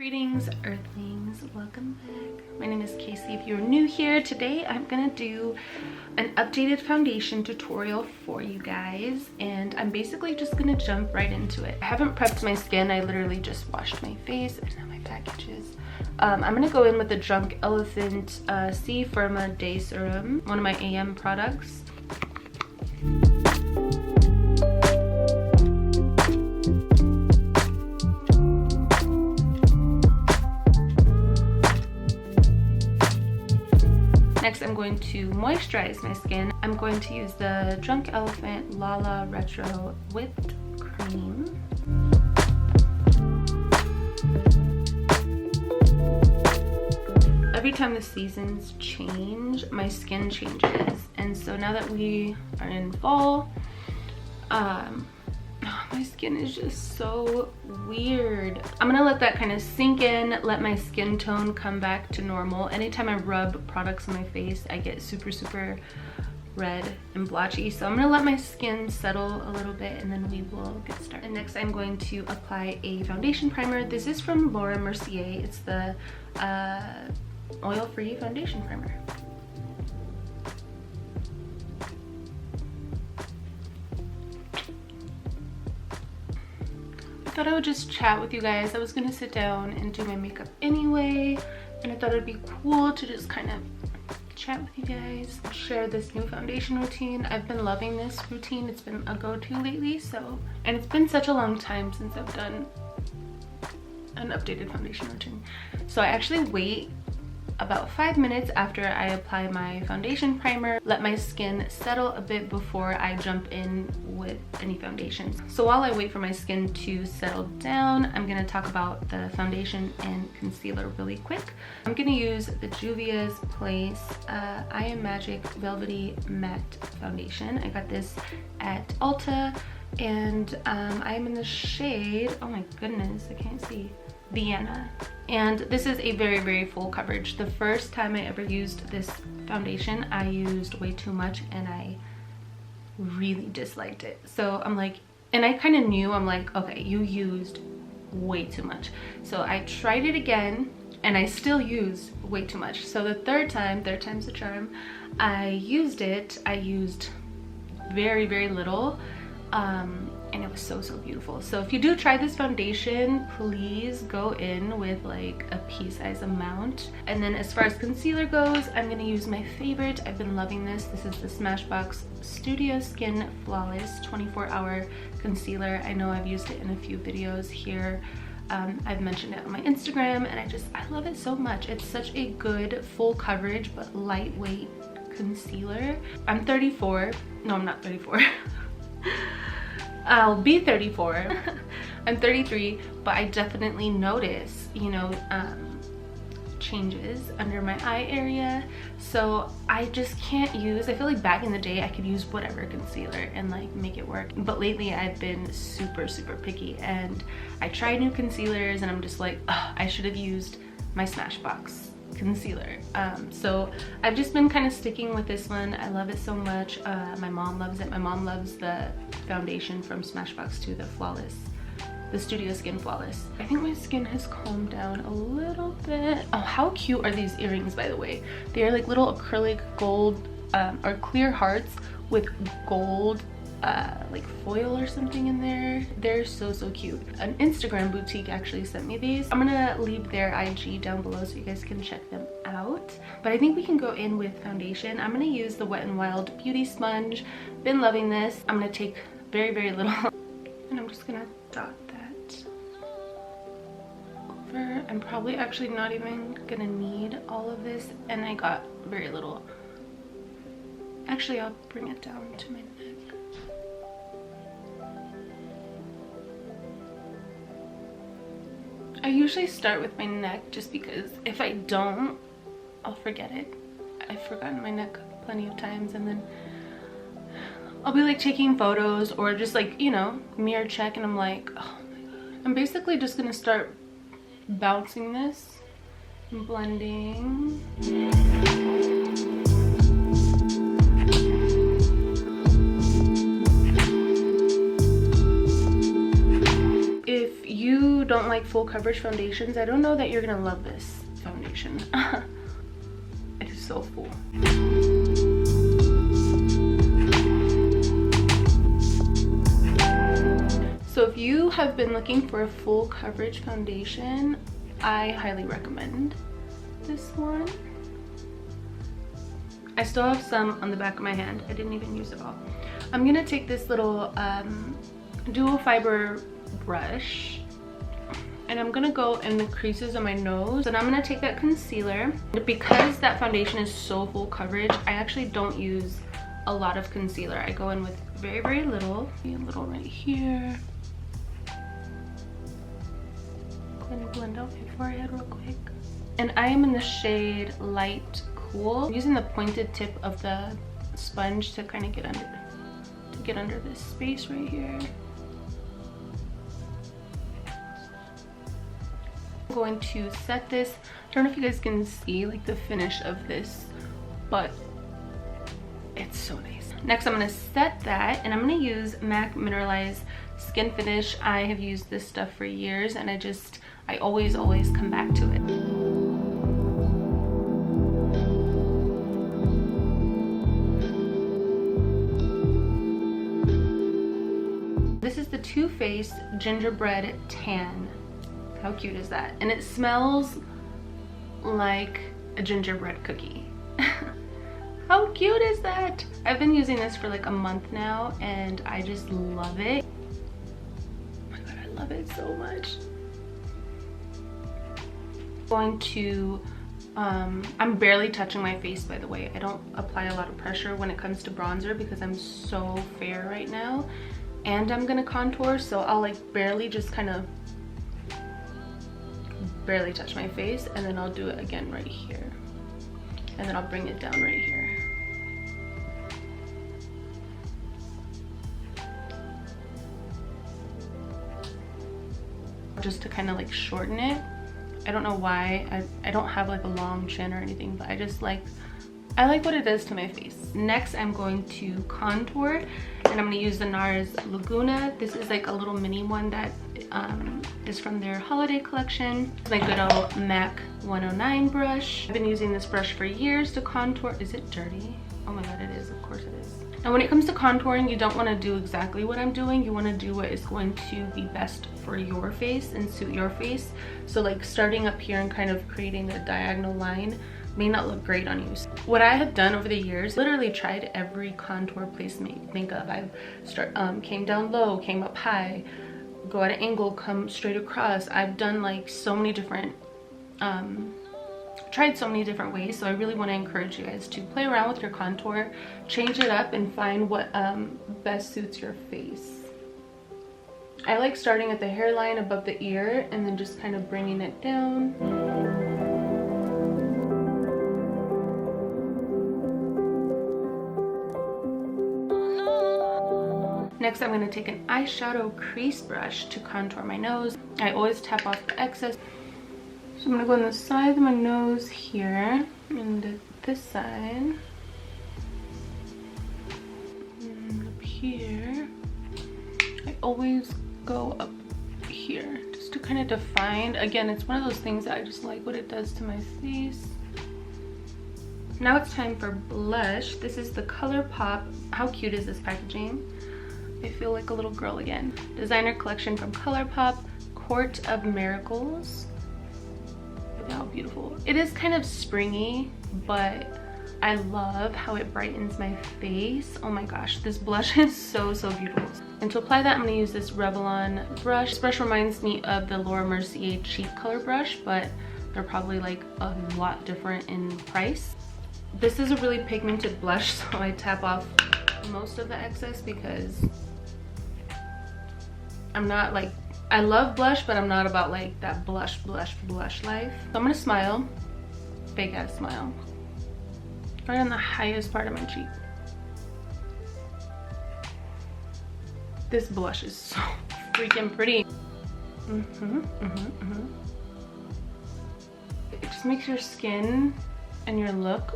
Greetings, Earthlings. Welcome back. My name is Casey. If you're new here, today I'm gonna do an updated foundation tutorial for you guys, and I'm basically just gonna jump right into it. I haven't prepped my skin. I literally just washed my face and now my packages. I'm gonna go in with the Drunk Elephant C Firma Day Serum, one of my AM products. Next, I'm going to moisturize my skin. I'm going to use the Drunk Elephant Lala Retro Whipped Cream. Every time the seasons change, my skin changes. And so now that we are in fall, my skin is just so weird. I'm gonna let that kind of sink in, let my skin tone come back to normal. Anytime I rub products on my face, I get super red and blotchy. So I'm gonna let my skin settle a little bit and then we will get started. And next I'm going to apply a foundation primer. This is from Mercier. It's the oil-free foundation primer. I thought I would just chat with you guys. I was gonna sit down and do my makeup anyway, and I thought it'd be cool to just kind of chat with you guys, share this new foundation routine. I've been loving this routine. It's been a go-to lately, and it's been such a long time since I've done an updated foundation routine. So I actually wait about 5 minutes after I apply my foundation primer, let my skin settle a bit before I jump in with any foundation. So while I wait for my skin to settle down, I'm gonna talk about the foundation and concealer really quick. I'm gonna use the Juvias Place I Am Magic Velvety Matte Foundation. I got this at Ulta, and I'm in the shade, oh my goodness, I can't see, Vienna. And this is a very full coverage. The first time I ever used this foundation, I used way too much and I really disliked it. So I'm like, and I kind of knew, I'm like, okay, you used way too much. So I tried it again and I still used way too much. So the third time's the charm, I used it. I used very little. And it was so beautiful. So if you do try this foundation, please go in with like a pea-size amount. And then as far as concealer goes, I'm gonna use my favorite. I've been loving this. This is the Smashbox Studio Skin Flawless 24-hour concealer. I know I've used it in a few videos here. I've mentioned it on my Instagram, and I love it so much. It's such a good full coverage but lightweight concealer. I'm 34. No, I'm not 34. I'll be 34. I'm 33, but I definitely notice, you know, changes under my eye area. So I just can't use, I feel like back in the day I could use whatever concealer and like make it work. But lately I've been super picky, and I try new concealers and I'm just like, oh, I should have used my Smashbox concealer. So I've just been kind of sticking with this one. I love it so much. My mom loves it. My mom loves the foundation from Smashbox too, the Studio Skin Flawless. I think my skin has calmed down a little bit. Oh, how cute are these earrings, by the way? They are like little acrylic gold or clear hearts with gold like foil or something in there. They're so cute. An Instagram boutique actually sent me these. I'm gonna leave their IG down below so you guys can check them out. But I think we can go in with foundation. I'm gonna use the Wet n Wild Beauty Sponge. Been loving this. I'm gonna take very little and I'm just gonna dot that over. I'm probably actually not even gonna need all of this, and I got very little. Actually, I'll bring it down to my neck. I usually start with my neck just because if I don't, I'll forget it. I've forgotten my neck plenty of times, and then I'll be like taking photos or just like, you know, mirror check, and I'm like, oh my god. I'm basically just gonna start bouncing this and blending. If you you don't like full coverage foundations, I don't know that you're gonna love this foundation. It is so full. So if you have been looking for a full coverage foundation, I highly recommend this one. I still have some on the back of my hand. I didn't even use it all. I'm gonna take this little dual fiber brush and I'm gonna go in the creases of my nose, and I'm gonna take that concealer. Because that foundation is so full coverage, I actually don't use a lot of concealer. I go in with very, very little. A little right here. Let me blend out my forehead real quick. And I am in the shade Light Cool. I'm using the pointed tip of the sponge to kind of get under this space right here. I'm going to set this. I don't know if you guys can see like the finish of this, but it's so nice. Next, I'm gonna set that, and I'm gonna use MAC Mineralize Skin Finish. I have used this stuff for years, and I always come back to it. This is the Too Faced Gingerbread Tan. How cute is that? And it smells like a gingerbread cookie. How cute is that? I've been using this for like a month now, and I just love it. Oh my god, I love it so much. Going to I'm barely touching my face, by the way. I don't apply a lot of pressure when it comes to bronzer because I'm so fair right now, and I'm gonna contour, so I'll like barely touch my face, and then I'll do it again right here, and then I'll bring it down right here. Just to kind of like shorten it. I don't know why. I don't have like a long chin or anything, but I like what it does to my face. Next, I'm going to contour, and I'm gonna use the Nars Laguna. This is like a little mini one that is from their holiday collection. My good old MAC 109 brush. I've been using this brush for years to contour. Is it dirty? Oh my god, it is. Of course it is. And when it comes to contouring, you don't want to do exactly what I'm doing. You want to do what is going to be best for your face and suit your face. So like starting up here and kind of creating a diagonal line may not look great on you. What I have done over the years, literally tried every contour place makeup. I've came down low, came up high, go at an angle, come straight across. I've done like so many different tried so many different ways, so I really want to encourage you guys to play around with your contour, change it up, and find what best suits your face. I like starting at the hairline above the ear and then just kind of bringing it down. Next, I'm going to take an eyeshadow crease brush to contour my nose. I always tap off the excess. So I'm going to go on the side of my nose here, and this side, and up here. I always go up here just to kind of define. Again, it's one of those things that I just like what it does to my face. Now it's time for blush. This is the Colourpop. How cute is this packaging? I feel like a little girl again. Designer collection from Colourpop, Court of Miracles. Look how beautiful. It is kind of springy, but I love how it brightens my face. Oh my gosh, this blush is so beautiful. And to apply that, I'm going to use this Revlon brush. This brush reminds me of the Mercier cheek color brush, but they're probably like a lot different in price. This is a really pigmented blush, so I tap off most of the excess because I'm not like, I love blush, but I'm not about like that blush life. So I'm gonna smile, big ass smile, right on the highest part of my cheek. This blush is so freaking pretty. It just makes your skin and your look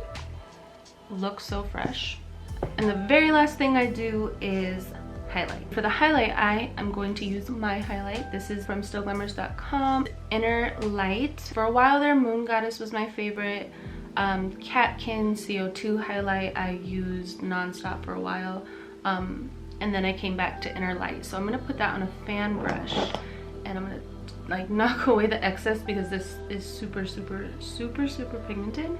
so fresh. And the very last thing I do is highlight. For the highlight, I am going to use my highlight. This is from STILLGLAMORUS.com, Inner Light. For a while there, Moon Goddess was my favorite. Catkin CO2 highlight I used nonstop for a while. And then I came back to Inner Light. So I'm gonna put that on a fan brush and I'm gonna like knock away the excess because this is super pigmented.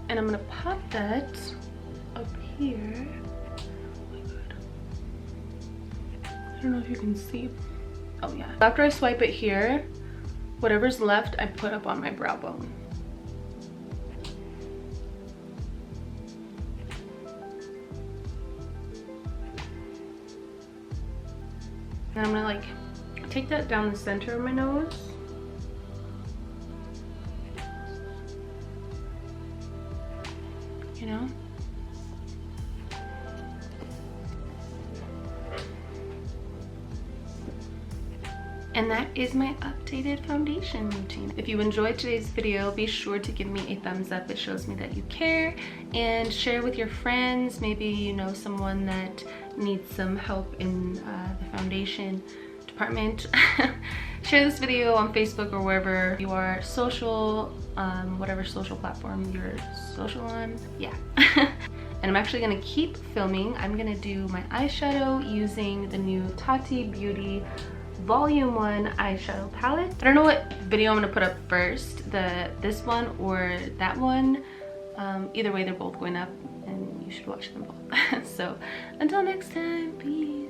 And I'm gonna pop that up here. Oh my god. I don't know if you can see. Oh yeah. After I swipe it here, whatever's left I put up on my brow bone. And I'm gonna like take that down the center of my nose. You know? And that is my updated foundation routine. If you enjoyed today's video, be sure to give me a thumbs up. It shows me that you care. And share with your friends. Maybe you know someone that needs some help in the foundation department. Share this video on Facebook or wherever you are social, whatever social platform you're social on. Yeah. And I'm actually gonna keep filming. I'm gonna do my eyeshadow using the new Tati Beauty Volume 1 eyeshadow palette. I don't know what video I'm gonna put up first, this one or that one. Either way, they're both going up and you should watch them both. So until next time, peace.